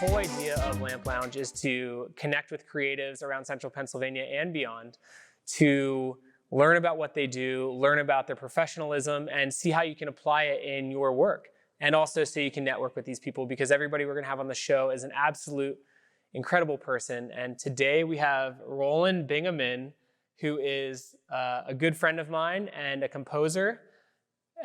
whole idea of Lamp Lounge is to connect with creatives around central Pennsylvania and beyond to learn about what they do, learn about their professionalism, and see how you can apply it in your work. And also so you can network with these people, because everybody we're going to have on the show is an absolute incredible person. And today we have Roland Bingaman, who is a good friend of mine and a composer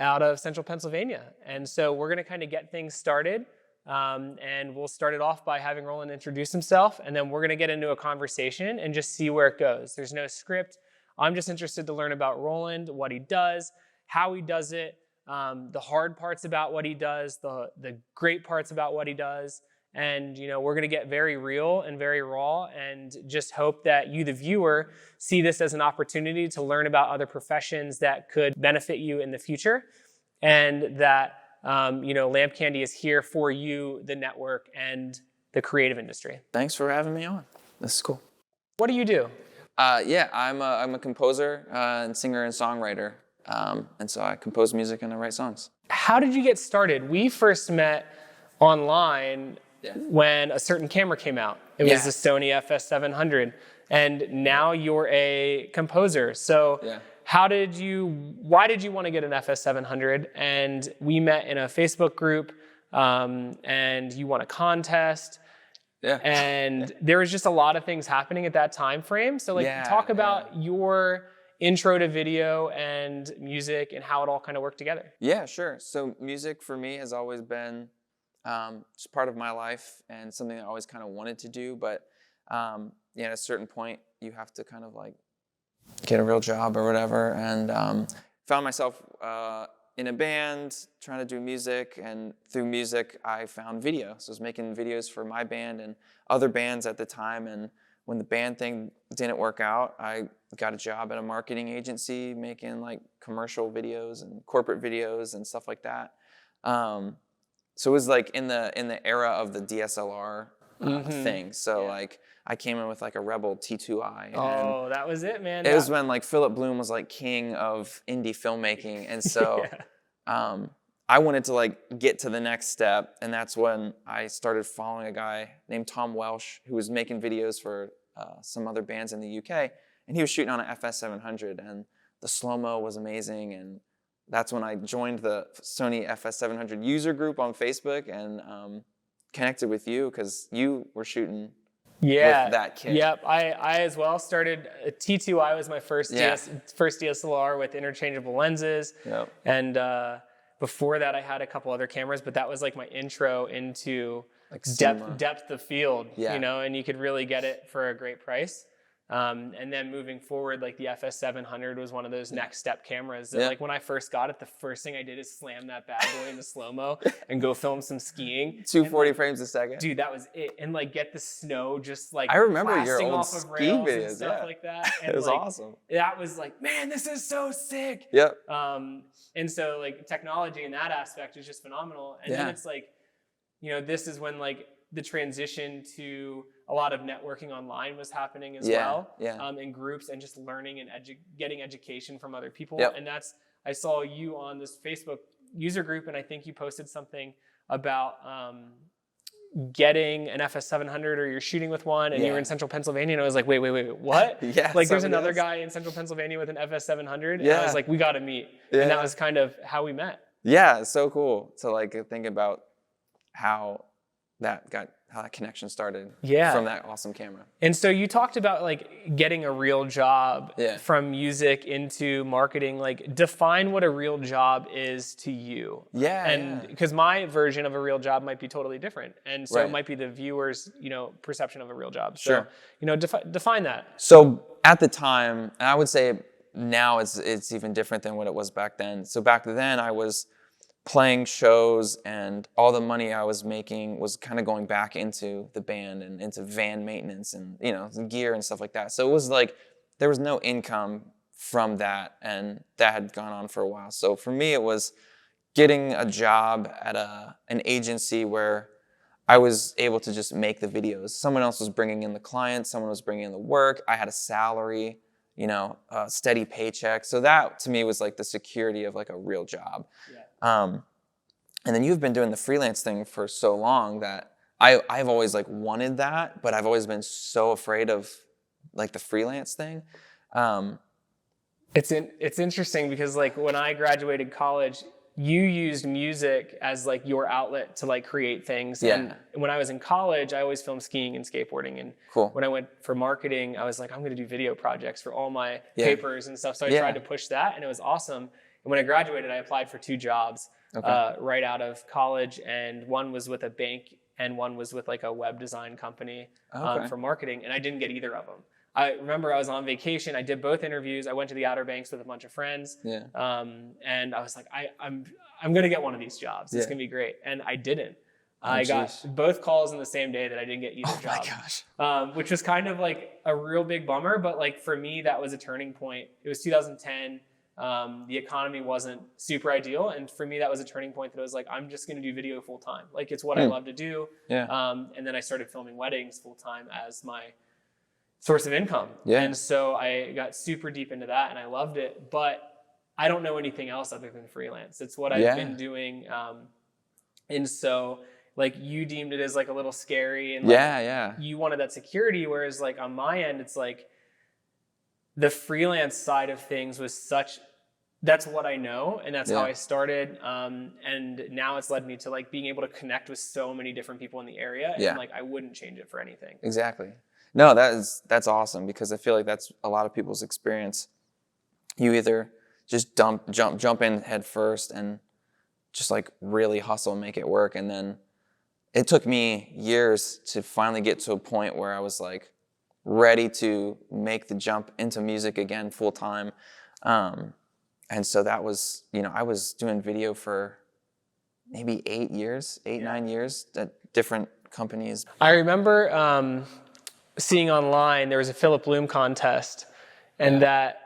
out of central Pennsylvania. And so we're going to kind of get things started. And we'll start it off by having Roland introduce himself, and then we're going to get into a conversation and just see where it goes. There's no script. I'm just interested to learn about Roland, what he does, how he does it, the hard parts about what he does, the great parts about what he does. And, you know, we're going to get very real and very raw, and just hope that you, the viewer, see this as an opportunity to learn about other professions that could benefit you in the future, and that you know, Lampcandy is here for you, the network, and the creative industry. Thanks for having me on. This is cool. What do you do? Yeah, I'm a composer and singer and songwriter, and so I compose music and I write songs. How did you get started? We first met online when a certain camera came out. It was the Sony FS700, and now you're a composer. So. Yeah. Why did you want to get an FS700? And we met in a Facebook group, and you won a contest. Yeah. And there was just a lot of things happening at that time frame. So talk about your intro to video and music and how it all kind of worked together. Yeah, sure. So music for me has always been just part of my life and something I always kind of wanted to do. But at a certain point, you have to kind of like get a real job or whatever, and found myself in a band trying to do music, and through music I found video. So I was making videos for my band and other bands at the time, and when the band thing didn't work out, I got a job at a marketing agency making like commercial videos and corporate videos and stuff like that. So it was like in the era of the DSLR thing. So like I came in with like a Rebel T2i. Oh, that was it, man. It was when like Philip Bloom was like king of indie filmmaking, and so I wanted to like get to the next step, and that's when I started following a guy named Tom Welsh who was making videos for some other bands in the UK, and he was shooting on an FS700, and the slow-mo was amazing, and that's when I joined the Sony FS700 user group on Facebook and connected with you because you were shooting with that kit. Yep. I as well started. T2i was my first first DSLR with interchangeable lenses. Yep. And before that, I had a couple other cameras, but that was like my intro into like depth of field. Yeah. You know, and you could really get it for a great price. And then moving forward, like the FS700 was one of those next step cameras that like when I first got it, the first thing I did is slam that bad boy into slow-mo and go film some skiing. 240 frames a second. Dude, that was it. And like get the snow just like I remember your old off of ski videos and videos, stuff like that. And it was like, awesome. That was like, man, this is so sick. Yep. And so like technology in that aspect is just phenomenal. And then it's like, you know, this is when like the transition to a lot of networking online was happening as well, in groups, and just learning and getting education from other people. Yep. And I saw you on this Facebook user group, and I think you posted something about getting an FS700, or you're shooting with one, and you were in central Pennsylvania, and I was like, wait, what? Like there's another guy in central Pennsylvania with an FS700, and I was like, we got to meet. And that was kind of how we met. Yeah, it's so cool to like think about how that connection started from that awesome camera. And so you talked about like getting a real job from music into marketing. Like define what a real job is to you. And because my version of a real job might be totally different. And so it might be the viewer's, you know, perception of a real job. So, you know, define that. So at the time, and I would say now it's even different than what it was back then. So back then I was playing shows, and all the money I was making was kind of going back into the band and into van maintenance and, you know, gear and stuff like that. So it was like there was no income from that, and that had gone on for a while. So for me, it was getting a job at an agency where I was able to just make the videos. Someone else was bringing in the clients, someone was bringing in the work. I had a salary, you know, a steady paycheck. So that to me was like the security of like a real job. And then you've been doing the freelance thing for so long that I've always like wanted that, but I've always been so afraid of like the freelance thing. It's interesting because like when I graduated college, you used music as like your outlet to like create things. Yeah. And when I was in college, I always filmed skiing and skateboarding. And Cool. when I went for marketing, I was like, I'm going to do video projects for all my Yeah. papers and stuff. So I tried to push that, and it was awesome. And when I graduated, I applied for 2 jobs right out of college, and one was with a bank and one was with like a web design company for marketing, and I didn't get either of them. I remember I was on vacation. I did both interviews. I went to the Outer Banks with a bunch of friends. Yeah. And I was like, I'm going to get one of these jobs. It's going to be great. And I didn't. I got both calls in the same day that I didn't get either job. My gosh. Which was kind of like a real big bummer. But like for me, that was a turning point. It was 2010. The economy wasn't super ideal. And for me, that was a turning point that I was like, I'm just going to do video full time. Like it's what I love to do. Yeah. And then I started filming weddings full time as my source of income. Yeah. And so I got super deep into that and I loved it, but I don't know anything else other than freelance. It's what I've been doing. And so like you deemed it as like a little scary and like you wanted that security. Whereas like on my end, it's like the freelance side of things was that's what I know. And that's how I started. And now it's led me to like being able to connect with so many different people in the area. And like, I wouldn't change it for anything. Exactly. No, that's awesome because I feel like that's a lot of people's experience. You either just jump in head first and just like really hustle and make it work. And then it took me years to finally get to a point where I was like ready to make the jump into music again full time. And so that was, I was doing video for maybe 8 years, 9 years at different companies. I remember seeing online there was a Philip Bloom contest, and that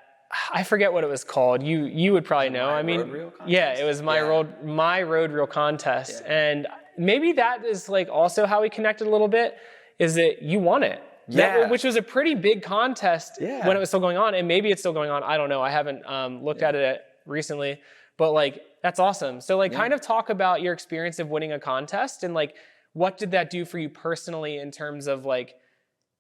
I forget what it was called. You would probably know. It was my road reel contest, and maybe that is like also how we connected a little bit. Is that you won it? Which was a pretty big contest when it was still going on, and maybe it's still going on. I don't know. I haven't looked at it recently, but like that's awesome. So like kind of talk about your experience of winning a contest and like what did that do for you personally in terms of like,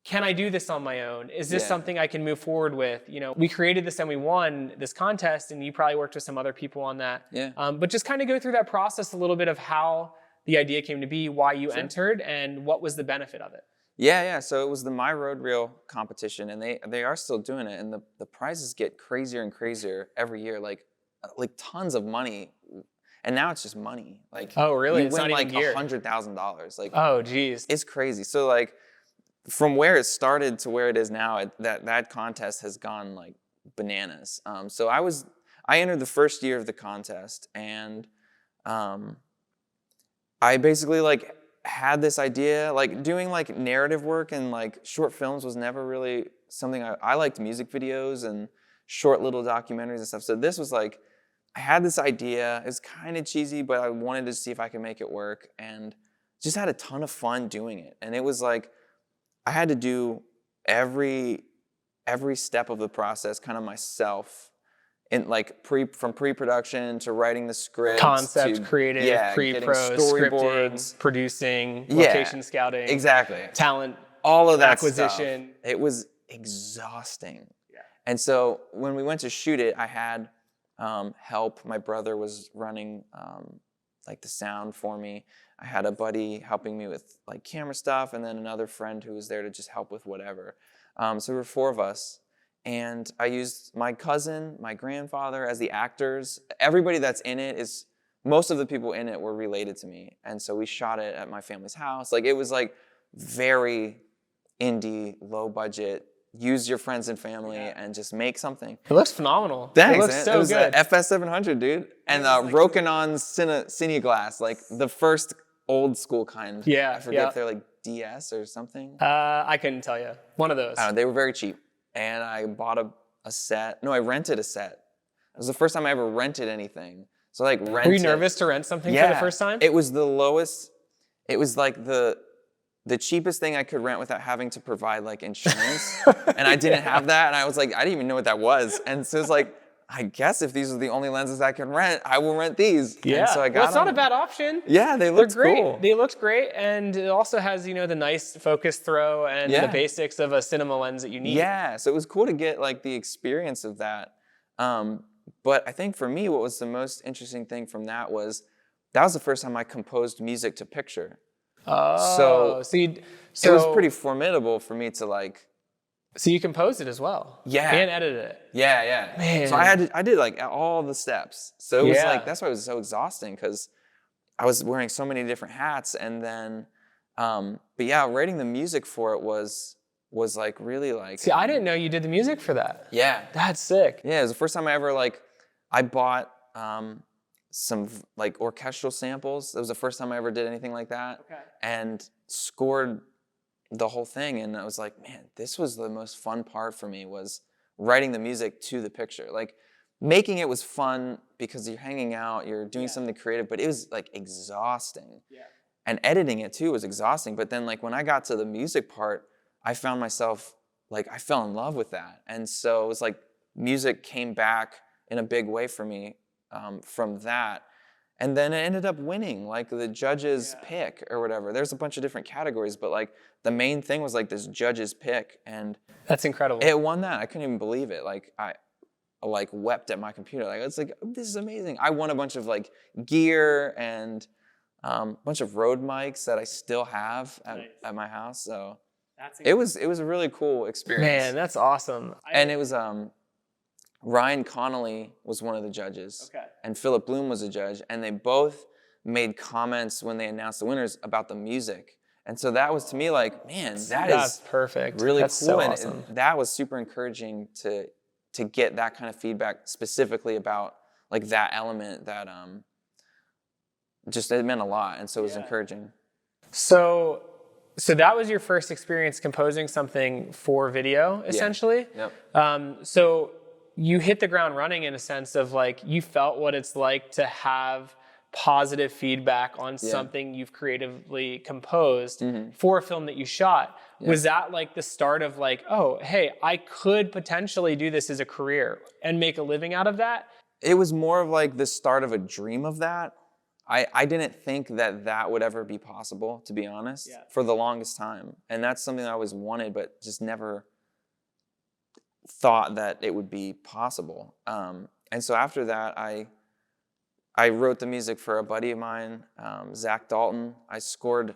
can I do this on my own? Is this something I can move forward with? We created this and we won this contest, and you probably worked with some other people on that. But just kind of go through that process a little bit of how the idea came to be, why you entered, and what was the benefit of it. So it was the My Road Reel competition, and they are still doing it, and the prizes get crazier and crazier every year, like tons of money. And now it's just money. Like, oh really? You it's win not like even $100,000. Like, oh geez, it's crazy. So like, from where it started to where it is now, that contest has gone like bananas. So I entered the first year of the contest, and I basically like had this idea, like doing like narrative work and like short films was never really something I liked. Music videos and short little documentaries and stuff. So this was like, I had this idea. It was kind of cheesy, but I wanted to see if I could make it work, and just had a ton of fun doing it. And it was like, I had to do every step of the process kind of myself, in like from pre-production to writing the script, concept, creative, pre-pro, scripting, producing, location scouting, talent, all of that acquisition. Stuff. It was exhausting. And so when we went to shoot it, I had help. My brother was running like the sound for me. I had a buddy helping me with like camera stuff, and then another friend who was there to just help with whatever. So there were 4 of us, and I used my cousin, my grandfather as the actors. Everybody that's in it most of the people in it were related to me, and so we shot it at my family's house. Like it was like very indie, low budget. Use your friends and family and just make something. It looks phenomenal. Thanks, it looks man. so it was good. FS700, dude. And Rokinon Cineglass, like the first old school kind. I forget if they're like DS or something. I couldn't tell you. One of those. I don't know, they were very cheap. And I bought a set. No, I rented a set. It was the first time I ever rented anything. So like rented. Were you nervous to rent something for the first time? It was the lowest. It was like the cheapest thing I could rent without having to provide like insurance. And I didn't have that. And I was like, I didn't even know what that was. And so it was like I guess if these are the only lenses I can rent, I will rent these. Yeah. And so I got well, it's not a them. bad option. Yeah, they They're looked great. cool. They looked great, and it also has the nice focus throw and the basics of a cinema lens that you need. Yeah, so it was cool to get like the experience of that. But I think for me, what was the most interesting thing from that was the first time I composed music to picture. Oh, it was pretty formidable for me to like. So you composed it as well. Yeah. And edited it. Yeah. Man. So I did like all the steps. So it was like, that's why it was so exhausting, because I was wearing so many different hats. And then, but yeah, writing the music for it was like really like. See, I didn't know you did the music for that. Yeah. That's sick. Yeah, it was the first time I ever I bought some like orchestral samples. It was the first time I ever did anything like that. Okay. And scored the whole thing, and I was like, man, this was the most fun part for me, was writing the music to the picture. Like, making it was fun because you're hanging out, you're doing something creative, but it was like exhausting. Yeah. And editing it too was exhausting. But then like when I got to the music part, I found myself like, I fell in love with that. And so it was like music came back in a big way for me from that. And then it ended up winning, like the judge's pick or whatever. There's a bunch of different categories, but like the main thing was like this judge's pick, and that's incredible. It won that. I couldn't even believe it. Like I like wept at my computer. Like it's like, this is amazing. I won a bunch of like gear and a bunch of Rode mics that I still have at my house. So it was a really cool experience. Man, that's awesome. And it was Ryan Connolly was one of the judges, and Philip Bloom was a judge, and they both made comments when they announced the winners about the music. And so that was to me like, man, that's perfect. Really that's cool. So and awesome. That was super encouraging to get that kind of feedback specifically about like that element that just it meant a lot, and so it was encouraging. So that was your first experience composing something for video, essentially. Yep. So you hit the ground running in a sense of like, you felt what it's like to have positive feedback on something you've creatively composed for a film that you shot. Was that like the start of like, oh, hey, I could potentially do this as a career and make a living out of that? It was more of like the start of a dream of that. I didn't think that would ever be possible, to be honest, for the longest time. And that's something I always wanted, but just never thought that it would be possible. And so after that, I wrote the music for a buddy of mine, Zach Dalton. I scored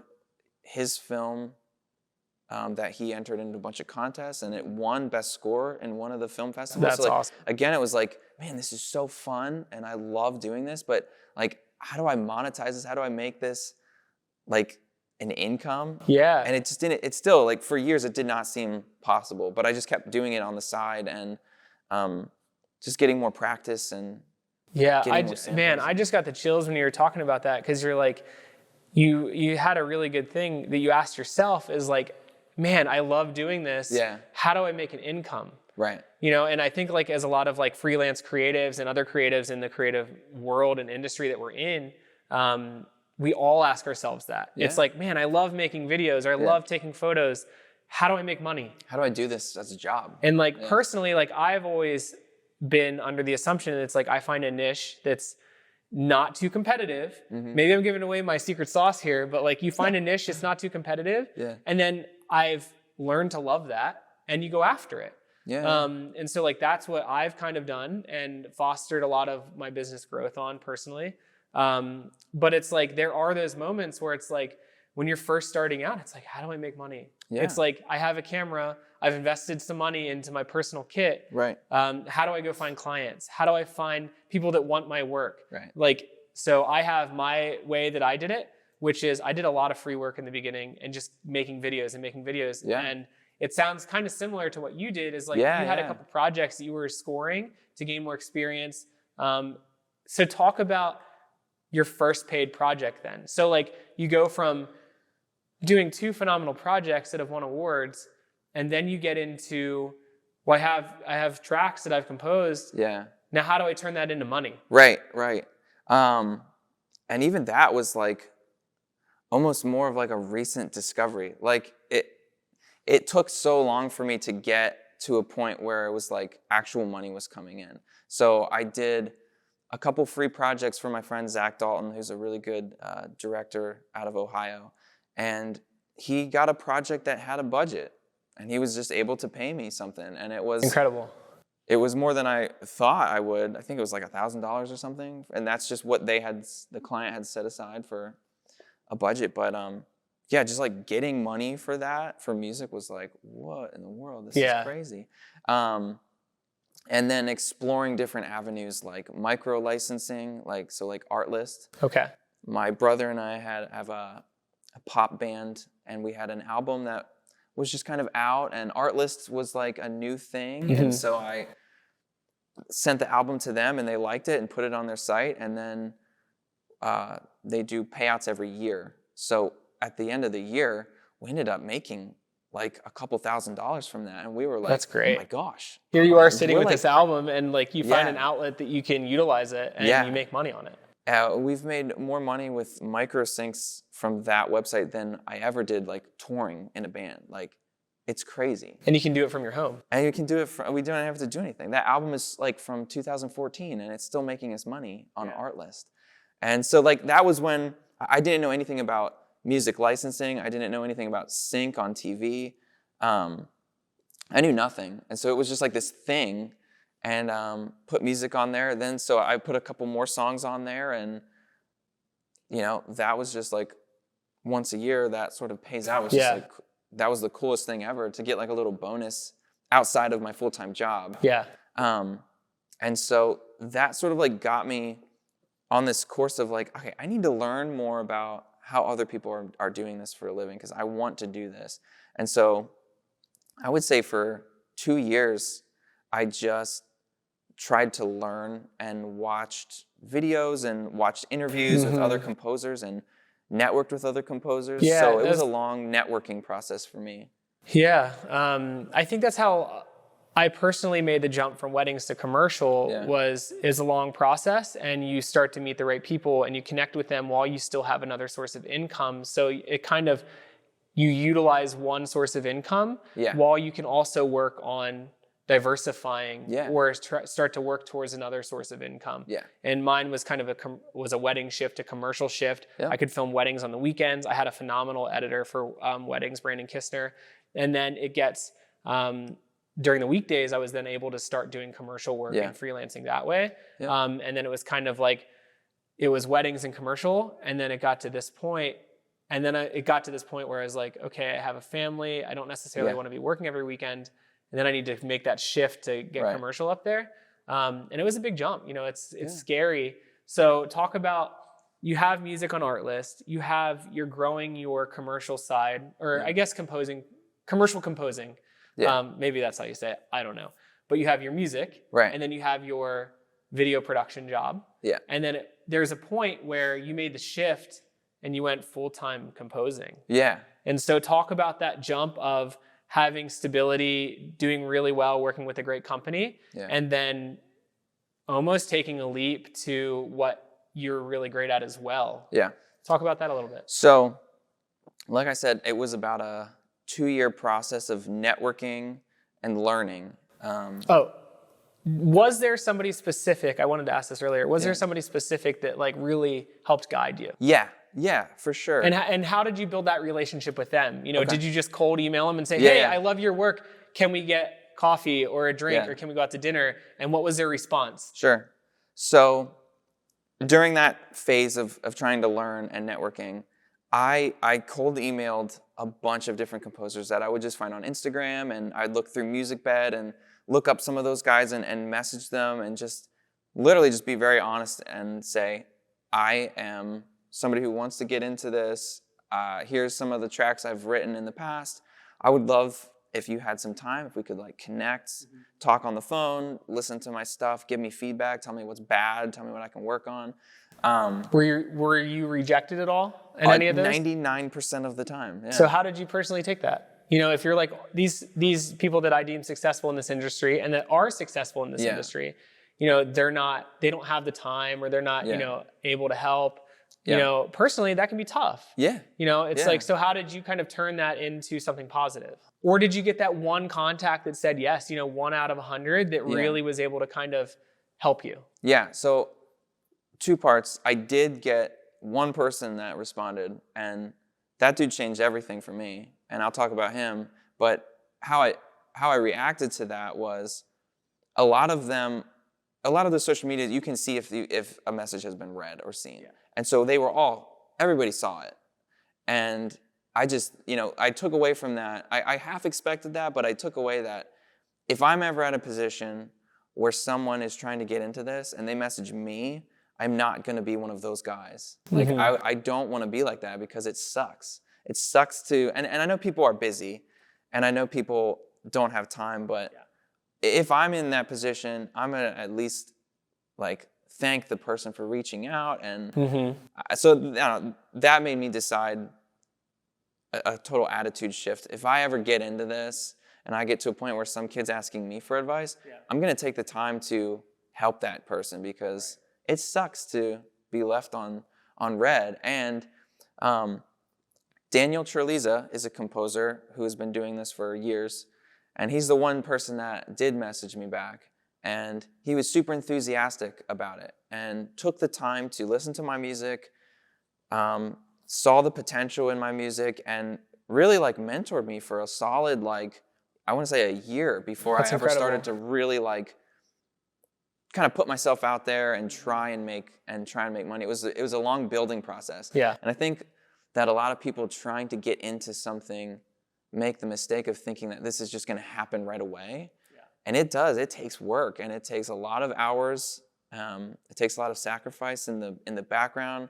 his film that he entered into a bunch of contests, and it won Best Score in one of the film festivals. That's so, like, awesome. Again, it was like, man, this is so fun, and I love doing this, but like, how do I monetize this? How do I make this like an income? Yeah. And it just didn't, it's still like for years it did not seem possible, but I just kept doing it on the side and just getting more practice and man, I just got the chills when you were talking about that, because you're like, you had a really good thing that you asked yourself is like, man, I love doing this. Yeah. How do I make an income? Right. You know, and I think like as a lot of like freelance creatives and other creatives in the creative world and industry that we're in, we all ask ourselves that. Yeah. It's like, man, I love making videos, or I love taking photos. How do I make money? How do I do this as a job? And like personally, like I've always been under the assumption that it's like I find a niche that's not too competitive. Maybe I'm giving away my secret sauce here, but like you find a niche that's not too competitive, and then I've learned to love that, and you go after it. Yeah. And so like that's what I've kind of done and fostered a lot of my business growth on personally. But it's like there are those moments where it's like when you're first starting out, it's like, how do I make money? Yeah. It's like I have a camera, I've invested some money into my personal kit. Right. How do I go find clients? How do I find people that want my work? Right. Like, so I have my way that I did it, which is I did a lot of free work in the beginning and just making videos. Yeah. And it sounds kind of similar to what you did, is like you had a couple projects that you were scoring to gain more experience. So talk about your first paid project then. So like you go from doing 2 phenomenal projects that have won awards, and then you get into, well, I have tracks that I've composed. Yeah. Now how do I turn that into money? Right. And even that was like almost more of like a recent discovery. Like it took so long for me to get to a point where it was like actual money was coming in. So I did a couple free projects for my friend Zach Dalton, who's a really good director out of Ohio. And he got a project that had a budget, and he was just able to pay me something. And it was incredible. It was more than I thought I would. I think it was like $1,000 or something. And that's just what the client had set aside for a budget. But yeah, just like getting money for that, for music, was like, what in the world? This is crazy. And then exploring different avenues like micro licensing, like Artlist. Okay. My brother and I have a pop band, and we had an album that was just kind of out, and Artlist was like a new thing. And so I sent the album to them, and they liked it and put it on their site. And then they do payouts every year. So at the end of the year, we ended up making like a couple $1,000s from that. And we were like, that's great. Oh my gosh. Here you are sitting with this album, and like you find an outlet that you can utilize it, and you make money on it. We've made more money with micro syncs from that website than I ever did like touring in a band. Like, it's crazy. And you can do it from your home. And you can do it we don't have to do anything. That album is like from 2014, and it's still making us money on Artlist. And so like that was when I didn't know anything about music licensing. I didn't know anything about sync on TV. I knew nothing. And so it was just like this thing, and put music on there. Then so I put a couple more songs on there, and that was just like once a year that sort of pays out. It was just like, that was the coolest thing ever, to get like a little bonus outside of my full-time job. Yeah. And so that sort of like got me on this course of like, okay, I need to learn more about how other people are doing this for a living, because I want to do this. And so I would say for 2 years, I just tried to learn and watched videos and watched interviews with other composers and networked with other composers. Yeah, so it was a long networking process for me. Yeah. I think that's how I personally made the jump from weddings to commercial. Is a long process, and you start to meet the right people and you connect with them while you still have another source of income. So it kind of, you utilize one source of income while you can also work on diversifying or start to work towards another source of income. And mine was kind of a wedding shift to commercial shift. I could film weddings on the weekends. I had a phenomenal editor for weddings, Brandon Kistner. And then it gets, during the weekdays, I was then able to start doing commercial work and freelancing that way. And then it was kind of like, it was weddings and commercial. And then it got to this point. And then it got to this point where I was like, okay, I have a family. I don't necessarily want to be working every weekend. And then I need to make that shift to get commercial up there. And it was a big jump. It's scary. So talk about, you have music on Artlist. You're growing your commercial side, or I guess commercial composing. Maybe that's how you say it. I don't know. But you have your music. And then you have your video production job. And then there's a point where you made the shift and you went full-time composing. And so talk about that jump of having stability, doing really well, working with a great company, and then almost taking a leap to what you're really great at as well. Talk about that a little bit. So, like I said, it was about a 2-year process of networking and learning. Was there somebody specific, I wanted to ask this earlier, was there somebody specific that like really helped guide you? Yeah, for sure. And how did you build that relationship with them? Did you just cold email them and say, hey, I love your work. Can we get coffee or a drink or can we go out to dinner? And what was their response? Sure. So during that phase of trying to learn and networking, I cold emailed a bunch of different composers that I would just find on Instagram, and I'd look through MusicBed and look up some of those guys and message them, and just literally just be very honest and say, I am somebody who wants to get into this. Here's some of the tracks I've written in the past. I would love if you had some time, if we could like connect, talk on the phone, listen to my stuff, give me feedback, tell me what's bad, tell me what I can work on. Were you rejected at all in any of those? 99% of the time. Yeah. So how did you personally take that? If you're like these people that I deem successful in this industry and that are successful in this industry, they don't have the time, or they're not able to help. You know, personally, that can be tough. Yeah. You know, it's like, so how did you kind of turn that into something positive? Or did you get that one contact that said yes, you know, 1 out of 100 that really was able to kind of help you? Yeah. So 2 parts. I did get one person that responded, and that dude changed everything for me. And I'll talk about him. But how I reacted to that was a lot of the social media, you can see if a message has been read or seen. Yeah. And so everybody saw it. And I just, you know, I took away from that. I half expected that, but I took away that if I'm ever at a position where someone is trying to get into this and they message me, I'm not going to be one of those guys. Like, I don't want to be like that because it sucks. It sucks and I know people are busy and I know people don't have time, but if I'm in that position, I'm going to at least like thank the person for reaching out. And so that made me decide a total attitude shift. If I ever get into this and I get to a point where some kid's asking me for advice, I'm going to take the time to help that person because it sucks to be left on red. And Daniel Churliza is a composer who has been doing this for years. And he's the one person that did message me back. And he was super enthusiastic about it and took the time to listen to my music, saw the potential in my music, and really like mentored me for a solid, like, I want to say a year before I ever started to really like kind of put myself out there and try and make money. It was a long building process. Yeah. And I think that a lot of people trying to get into something make the mistake of thinking that this is just going to happen right away. Yeah. And it does. It takes work, and it takes a lot of hours. It takes a lot of sacrifice in the background.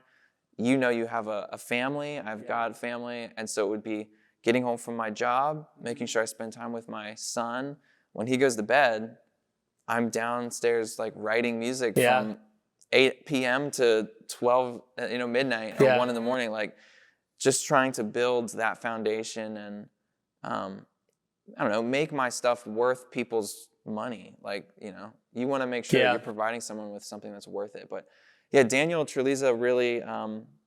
You know, you have a family. I've got a family, and so it would be getting home from my job, making sure I spend time with my son. When he goes to bed, I'm downstairs like writing music from 8 p.m. to 12, midnight or 1 in the morning, like just trying to build that foundation and I don't know, make my stuff worth people's money. Like, you know, you want to make sure that you're providing someone with something that's worth it. But yeah, Daniel Churliza really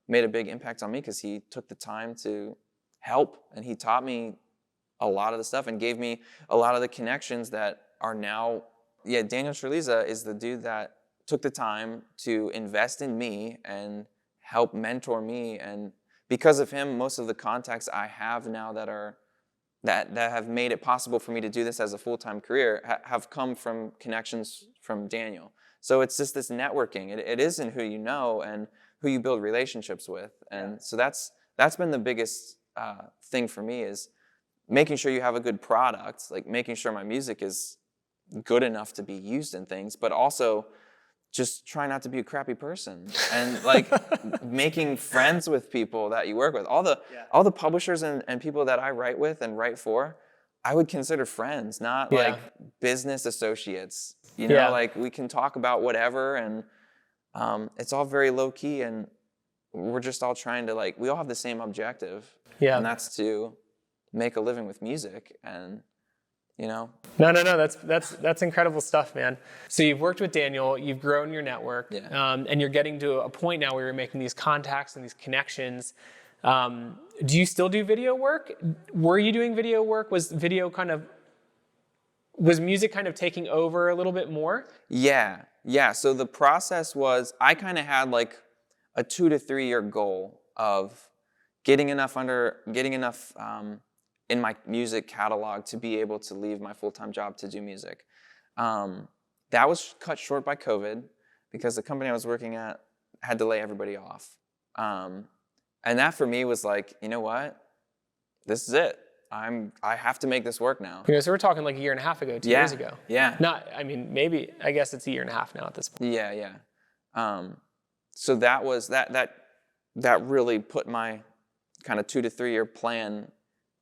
made a big impact on me because he took the time to help, and he taught me a lot of the stuff and gave me a lot of the connections that are now, Daniel Churliza is the dude that took the time to invest in me and help mentor me. And because of him, most of the contacts I have now that have made it possible for me to do this as a full-time career have come from connections from Daniel. So it's just this networking. It isn't who you know and who you build relationships with. And so that's been the biggest thing for me, is making sure you have a good product, like making sure my music is good enough to be used in things, but also just try not to be a crappy person and like making friends with people that you work with. All the publishers and people that I write with and write for, I would consider friends, not like business associates. You know, like we can talk about whatever, and it's all very low key, and we're just all trying to we all have the same objective, and that's to make a living with music. And you know? No, that's incredible stuff, man. So you've worked with Daniel, you've grown your network, and you're getting to a point now where you're making these contacts and these connections. Do you still do video work? Were you doing video work? Was music kind of taking over a little bit more? Yeah. So the process was, I kind of had like a 2 to 3 year goal of getting enough in my music catalog to be able to leave my full-time job to do music. That was cut short by COVID because the company I was working at had to lay everybody off. And that for me was like, you know what? This is it. I have to make this work now. So we're talking like a year and a half ago, 2 years ago. Yeah. I guess it's a year and a half now at this point. Yeah. So that was that really put my kind of 2 to 3 year plan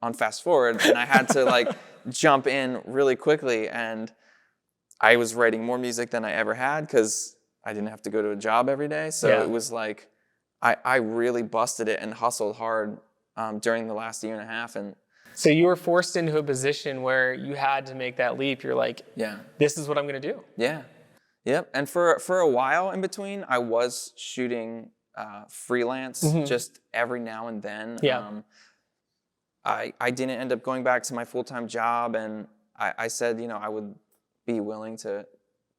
on fast forward, and I had to jump in really quickly, and I was writing more music than I ever had because I didn't have to go to a job every day. So it was like I really busted it and hustled hard during the last year and a half. And so you were forced into a position where you had to make that leap. You're like, this is what I'm going to do. Yeah. Yep. And for a while in between, I was shooting freelance just every now and then. Yeah. I didn't end up going back to my full-time job, and I said, I would be willing to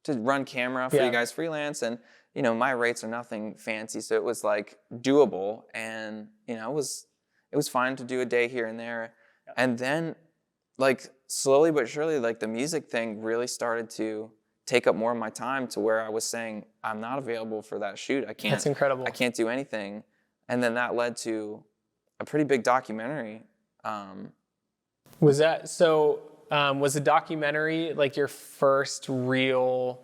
run camera for you guys freelance, and my rates are nothing fancy, so it was like doable, and it was fine to do a day here and there. And then like slowly but surely, like the music thing really started to take up more of my time, to where I was saying, I'm not available for that shoot. I can't. That's incredible. I can't do anything. And then that led to a pretty big documentary. Was that so? Was the documentary like your first real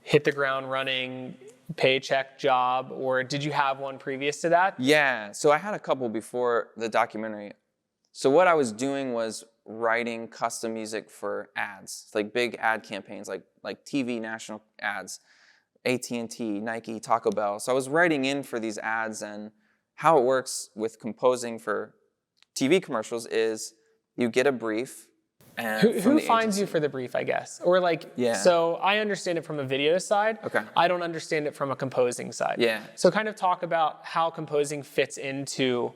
hit the ground running paycheck job, or did you have one previous to that? Yeah, so I had a couple before the documentary. So what I was doing was writing custom music for ads, like big ad campaigns, like TV national ads, AT&T, Nike, Taco Bell. So I was writing in for these ads, and how it works with composing for TV commercials is you get a brief. And who finds you for the brief, I guess? Or like, so I understand it from a video side. Okay. I don't understand it from a composing side. Yeah. So kind of talk about how composing fits into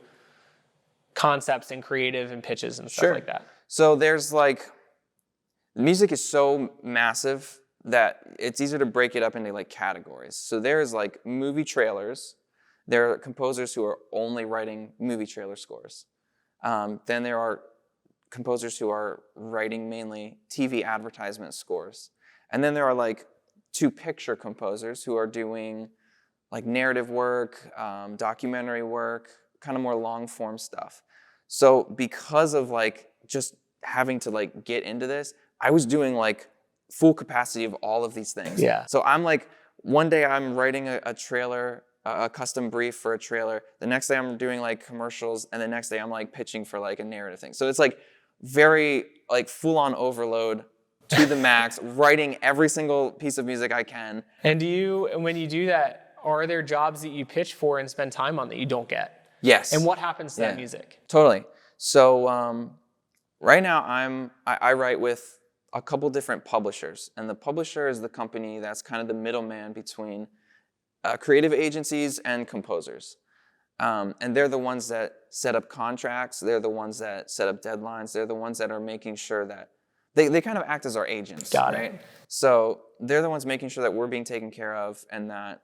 concepts and creative and pitches and stuff like that. So there's like, music is so massive that it's easier to break it up into like categories. So there's like movie trailers. There are composers who are only writing movie trailer scores. Then there are composers who are writing mainly TV advertisement scores. And then there are like 2 picture composers who are doing like narrative work, documentary work, kind of more long form stuff. So because of like just having to like get into this, I was doing like full capacity of all of these things. Yeah. So I'm like, one day I'm writing a trailer, a custom brief for a trailer. The next day I'm doing like commercials, and the next day I'm like pitching for like a narrative thing. So it's like very like full on overload to the max, writing every single piece of music I can. And when you do that, are there jobs that you pitch for and spend time on that you don't get? Yes. And what happens to that music? Totally. So right now I write with a couple different publishers, and the publisher is the company that's kind of the middleman between creative agencies and composers. And they're the ones that set up contracts. They're the ones that set up deadlines. They're the ones that are making sure that they kind of act as our agents. Got right? it. So they're the ones making sure that we're being taken care of, and that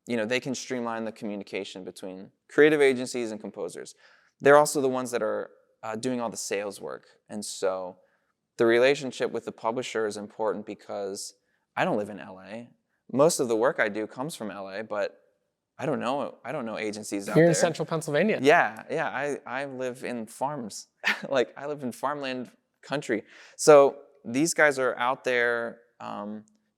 they can streamline the communication between creative agencies and composers. They're also the ones that are doing all the sales work. And so the relationship with the publisher is important, because I don't live in LA. Most of the work I do comes from LA, but I don't know agencies out there. You're in central Pennsylvania. Yeah. I live in farms. Like, I live in farmland country. So these guys are out there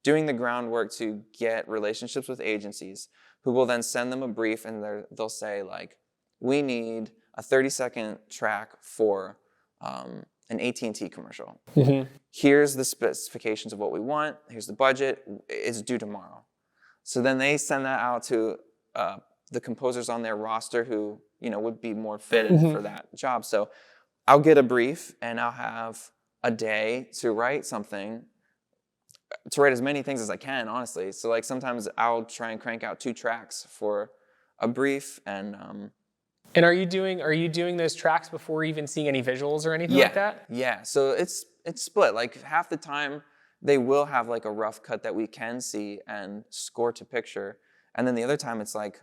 doing the groundwork to get relationships with agencies, who will then send them a brief, and they'll say like, we need a 30-second track for an AT&T commercial. Mm-hmm. Here's the specifications of what we want. Here's the budget. It's due tomorrow. So then they send that out to the composers on their roster who would be more fitted for that job. So I'll get a brief, and I'll have a day to write something, to write as many things as I can, honestly. So like sometimes I'll try and crank out 2 tracks for a brief, and are you doing those tracks before even seeing any visuals or anything like that? Yeah. So it's split. Like half the time they will have like a rough cut that we can see and score to picture, and then the other time it's like,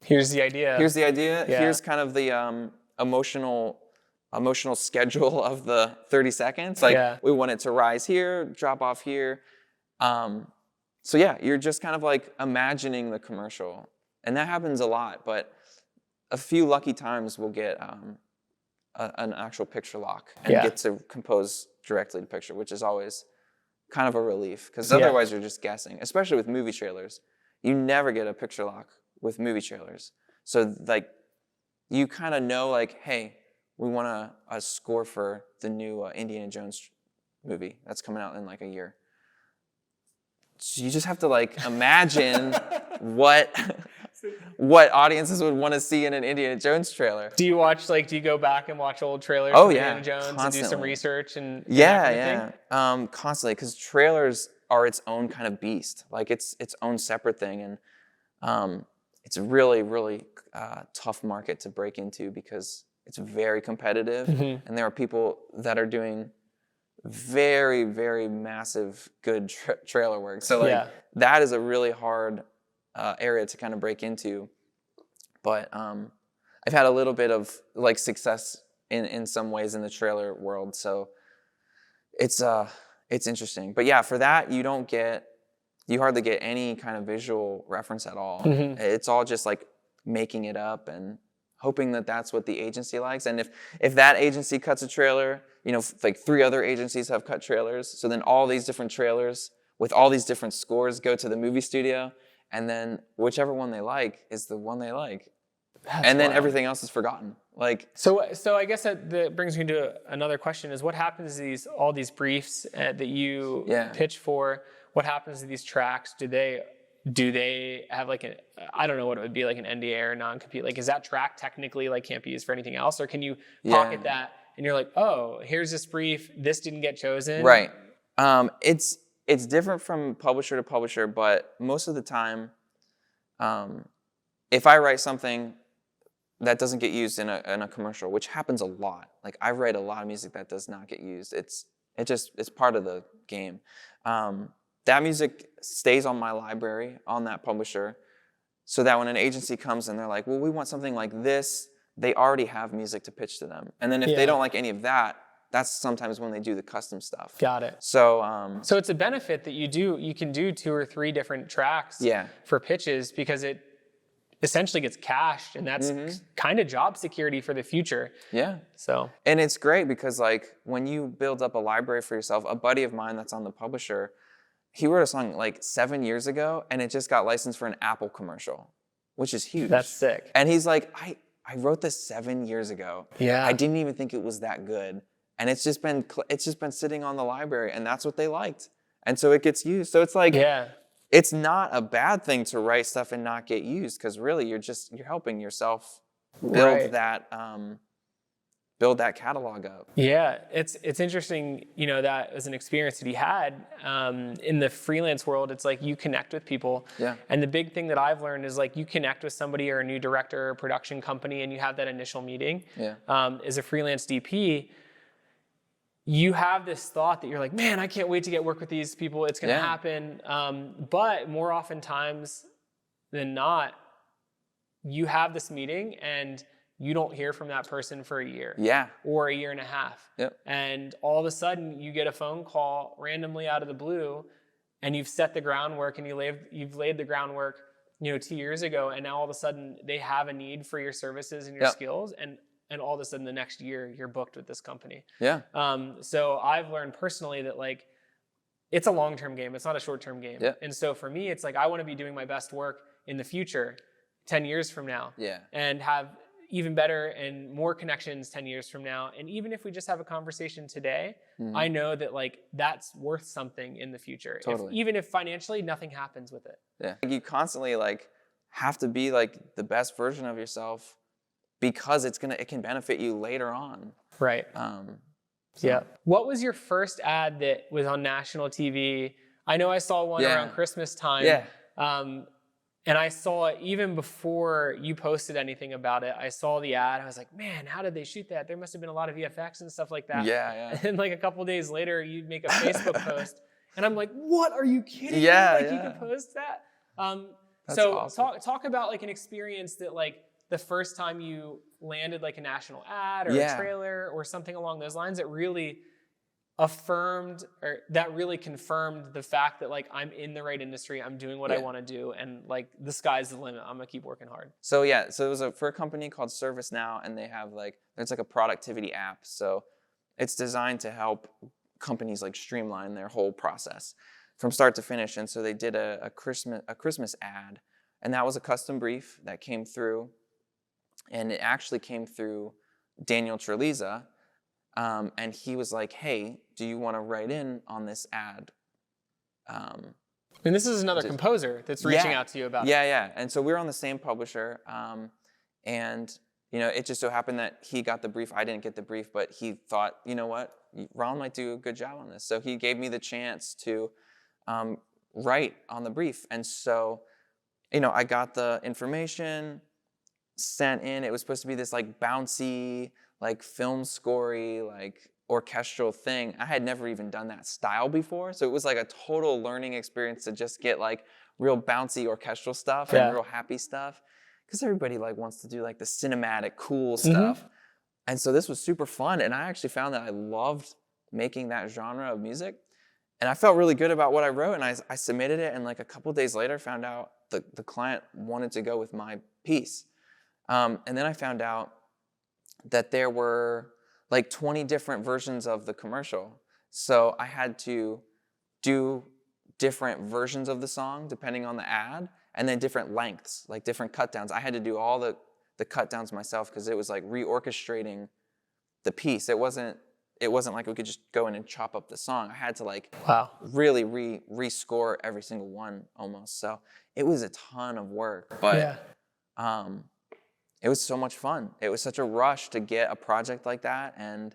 here's the idea. Yeah. Here's kind of the emotional schedule of the 30 seconds. Like we want it to rise here, drop off here. So yeah, you're just kind of like imagining the commercial, and that happens a lot. But a few lucky times we'll get an actual picture lock and get to compose directly to picture, which is always kind of a relief, because otherwise you're just guessing, especially with movie trailers. You never get a picture lock with movie trailers. So like you kind of know like, hey, we want a score for the new Indiana Jones movie that's coming out in like a year. So you just have to like imagine what audiences would want to see in an Indiana Jones trailer. Do you go back and watch old trailers of Indiana Jones constantly. And do some research and constantly, because trailers are its own kind of beast. Like it's its own separate thing, and it's a really, really tough market to break into because it's very competitive, and there are people that are doing very, very massive, good trailer work. So like that is a really hard area to kind of break into. But I've had a little bit of like success in some ways in the trailer world, so it's interesting. But yeah, for that you hardly get any kind of visual reference at all. It's all just like making it up and hoping that that's what the agency likes. And if that agency cuts a trailer, you know, like 3 other agencies have cut trailers, so then all these different trailers with all these different scores go to the movie studio, and then whichever one they like is the one they like. And then everything else is forgotten. Like so I guess that brings me to another question: is what happens to all these briefs that you pitch for? What happens to these tracks? Do they have like I don't know what it would be, like an NDA or non-compete? Like, is that track technically like can't be used for anything else, or can you pocket that and you're like, oh, here's this brief, this didn't get chosen? Right. It's different from publisher to publisher, but most of the time, if I write something that doesn't get used in a commercial, which happens a lot. Like I write a lot of music that does not get used. It's part of the game. That music stays on my library, on that publisher, so that when an agency comes and they're like, well, we want something like this, they already have music to pitch to them. And then if they don't like any of that, that's sometimes when they do the custom stuff. Got it. So so it's a benefit that you can do 2 or 3 different tracks for pitches, because it essentially gets cached, and that's kind of job security for the future. Yeah. So. And it's great because like when you build up a library for yourself, a buddy of mine that's on the publisher, he wrote a song like 7 years ago, and it just got licensed for an Apple commercial, which is huge. That's sick. And he's like, I wrote this 7 years ago. Yeah. I didn't even think it was that good, and it's just been sitting on the library, and that's what they liked, and so it gets used. So it's like, it's not a bad thing to write stuff and not get used, because really you're helping yourself build that catalog up. Yeah, it's interesting, you know, that was an experience that he had in the freelance world. It's like you connect with people. Yeah. And the big thing that I've learned is like you connect with somebody or a new director or production company, and you have that initial meeting. Yeah. As a freelance DP, you have this thought that you're like, man, I can't wait to get work with these people. It's going to happen. But more oftentimes than not, you have this meeting and you don't hear from that person for a year. Yeah. Or a year and a half. Yep. And all of a sudden you get a phone call randomly out of the blue, and you've set the groundwork and you've laid the groundwork, you know, 2 years ago, and now all of a sudden they have a need for your services and your skills, and all of a sudden the next year you're booked with this company. Yeah. So I've learned personally that like it's a long-term game. It's not a short-term game. Yeah. And so for me, it's like I want to be doing my best work in the future, 10 years from now. Yeah. And have even better and more connections 10 years from now. And even if we just have a conversation today, I know that like that's worth something in the future. Totally. Even if financially nothing happens with it. Yeah. You constantly like have to be like the best version of yourself, because it can benefit you later on. Right. Yeah. What was your first ad that was on national TV? I know I saw one around Christmas time. Yeah. And I saw it even before you posted anything about it. I saw the ad. I was like, man, how did they shoot that? There must have been a lot of VFX and stuff like that. Yeah, yeah. And then like a couple days later, you make a Facebook post. And I'm like, what? Are you kidding me? Like you could post that? So awesome. Talk about like an experience that like the first time you landed like a national ad or a trailer or something along those lines that really affirmed or that really confirmed the fact that like I'm in the right industry, I'm doing what I want to do, and like the sky's the limit. I'm gonna keep working hard. So it was for a company called ServiceNow, and they have there's like a productivity app. So it's designed to help companies like streamline their whole process from start to finish. And so they did a Christmas ad, and that was a custom brief that came through, and it actually came through Daniel Treliza. And he was like, hey, do you want to write in on this ad? And this is another composer that's reaching out to you about it. Yeah. And so we were on the same publisher. And, you know, it just so happened that he got the brief. I didn't get the brief, but he thought, you know what, Roland might do a good job on this. So he gave me the chance to write on the brief. And so I got the information sent in. It was supposed to be this like bouncy, like film scorey, like orchestral thing. I had never even done that style before. So it was like a total learning experience to just get like real bouncy orchestral stuff and real happy stuff. Because everybody like wants to do like the cinematic, cool stuff. And so this was super fun. And I actually found that I loved making that genre of music. And I felt really good about what I wrote. And I submitted it. And like a couple days later, found out the client wanted to go with my piece. And then I found out that there were like 20 different versions of the commercial. So I had to do different versions of the song depending on the ad, and then different lengths, like different cut downs. I had to do all the cut downs myself because it was like reorchestrating the piece. It wasn't like we could just go in and chop up the song. I had to like really rescore every single one almost. So it was a ton of work, but it was so much fun. It was such a rush to get a project like that, and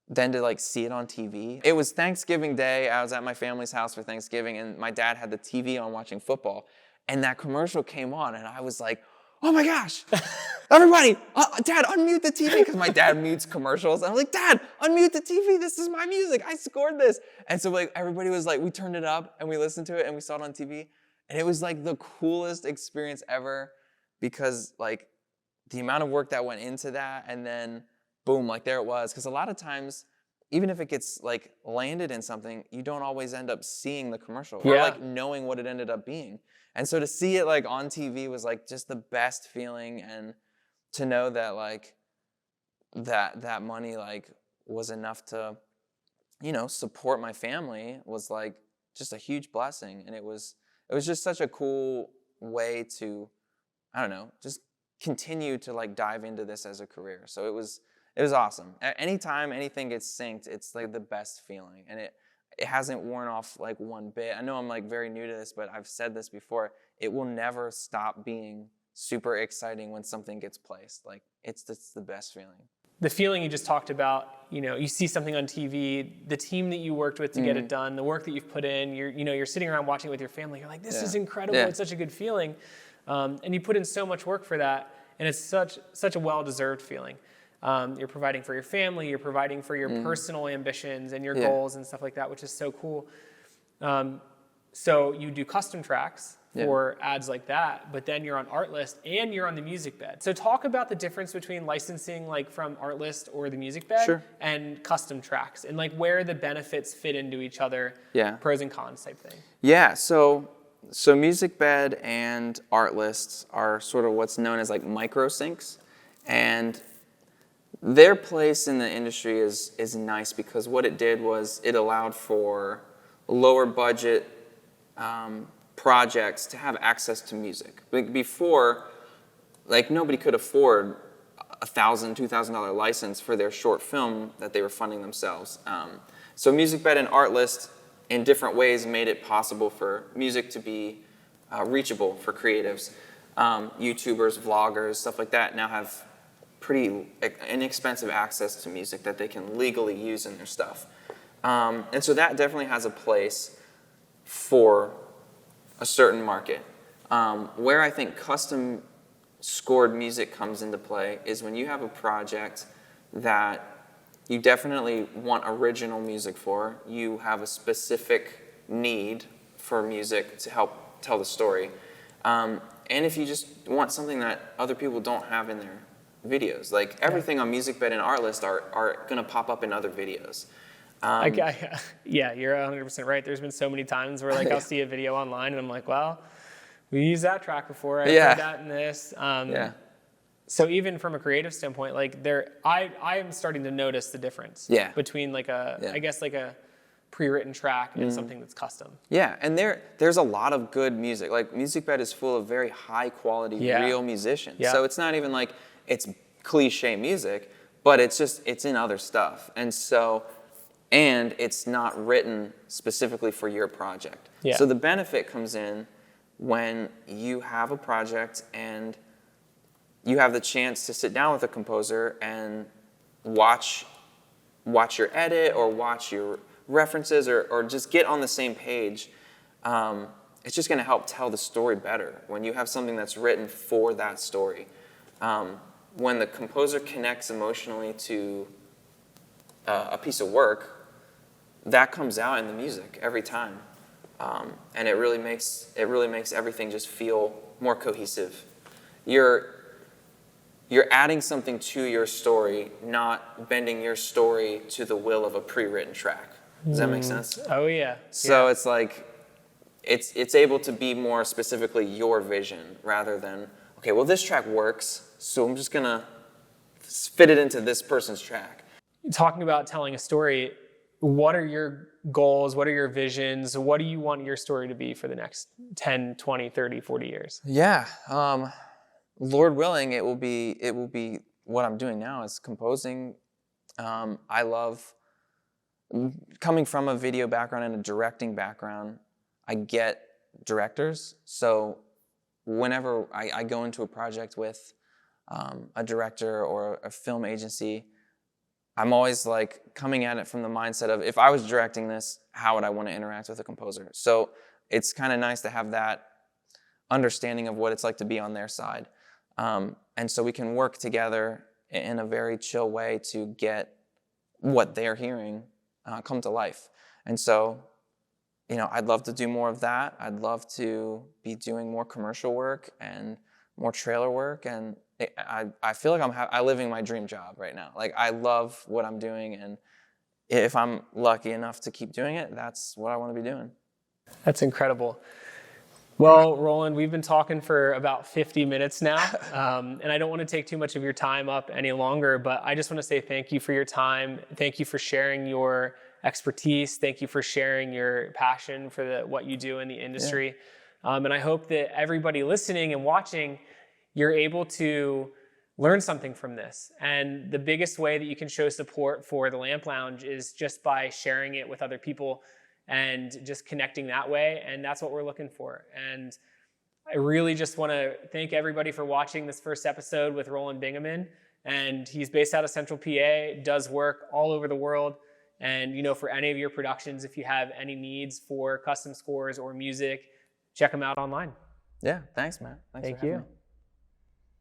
then to like see it on TV. It was Thanksgiving Day. I was at my family's house for Thanksgiving, and my dad had the TV on watching football, and that commercial came on, and I was like, oh my gosh, everybody, Dad, unmute the TV, because my dad mutes commercials. And I was like, Dad, unmute the TV. This is my music. I scored this. And so like everybody was like, we turned it up and we listened to it and we saw it on TV. And it was like the coolest experience ever, because like the amount of work that went into that, and then boom, like there it was. Because a lot of times, even if it gets like landed in something, you don't always end up seeing the commercial or like knowing what it ended up being. And so to see it like on TV was like just the best feeling, and to know that like that money like was enough to, support my family was like just a huge blessing. And it was just such a cool way to, I don't know, just continue to like dive into this as a career. So it was awesome. Anytime anything gets synced, it's like the best feeling, and it hasn't worn off like one bit. I know I'm like very new to this, but I've said this before. It will never stop being super exciting when something gets placed. Like it's the best feeling. The feeling you just talked about, you see something on TV, the team that you worked with to get it done, the work that you've put in, you're sitting around watching it with your family. You're like, this is incredible. It's such a good feeling. And you put in so much work for that, and it's such a well-deserved feeling. You're providing for your family, you're providing for your personal ambitions and your goals and stuff like that, which is so cool. So you do custom tracks for ads like that, but then you're on Artlist and you're on the Music Bed. So talk about the difference between licensing like from Artlist or the Music Bed and custom tracks, and like where the benefits fit into each other, pros and cons type thing. Yeah, so Music Bed and Artlist are sort of what's known as like micro syncs, and their place in the industry is nice because what it did was it allowed for lower budget projects to have access to music. Like before, like nobody could afford $1,000, $2,000 license for their short film that they were funding themselves. So MusicBed and Artlist in different ways made it possible for music to be reachable for creatives. YouTubers, vloggers, stuff like that now have pretty inexpensive access to music that they can legally use in their stuff. And so that definitely has a place for a certain market. Where I think custom scored music comes into play is when you have a project that you definitely want original music for, you have a specific need for music to help tell the story, and if you just want something that other people don't have in their videos. Like everything on MusicBed and Artlist are going to pop up in other videos. Yeah, you're 100% right. There's been so many times where like I'll see a video online and I'm like, well, we used that track before. I heard that in this. So even from a creative standpoint, like I am starting to notice the difference between like I guess like a pre-written track and something that's custom. Yeah, and there's a lot of good music. Like MusicBed is full of very high quality real musicians. So it's not even like it's cliche music, but it's in other stuff. And it's not written specifically for your project. So the benefit comes in when you have a project and you have the chance to sit down with a composer and watch your edit or watch your references or just get on the same page. And it's just going to help tell the story better when you have something that's written for that story. When the composer connects emotionally to a piece of work, that comes out in the music every time, and it really makes everything just feel more cohesive. You're adding something to your story, not bending your story to the will of a pre-written track. Does that make sense? Oh yeah. So it's like it's able to be more specifically your vision rather than, okay, well this track works, so I'm just gonna fit it into this person's track. Talking about telling a story, what are your goals? What are your visions? What do you want your story to be for the next 10, 20, 30, 40 years? Yeah. Lord willing, it will be what I'm doing now is composing. I love coming from a video background and a directing background. I get directors, so whenever I go into a project with a director or a film agency, I'm always like coming at it from the mindset of, if I was directing this, how would I want to interact with a composer? So it's kind of nice to have that understanding of what it's like to be on their side. And so we can work together in a very chill way to get what they're hearing come to life. And so, I'd love to do more of that. I'd love to be doing more commercial work and more trailer work. And I feel like I'm living my dream job right now. Like, I love what I'm doing. And if I'm lucky enough to keep doing it, that's what I want to be doing. That's incredible. Well, Roland, we've been talking for about 50 minutes now, and I don't want to take too much of your time up any longer, but I just want to say thank you for your time. Thank you for sharing your expertise. Thank you for sharing your passion for what you do in the industry. Yeah. And I hope that everybody listening and watching, you're able to learn something from this. And the biggest way that you can show support for the Lamp Lounge is just by sharing it with other people and just connecting that way. And that's what we're looking for. And I really just want to thank everybody for watching this first episode with Roland Bingaman. And he's based out of Central PA, does work all over the world. And, for any of your productions, if you have any needs for custom scores or music, check them out online. Yeah, thanks, man. Thanks Thank for having you. me.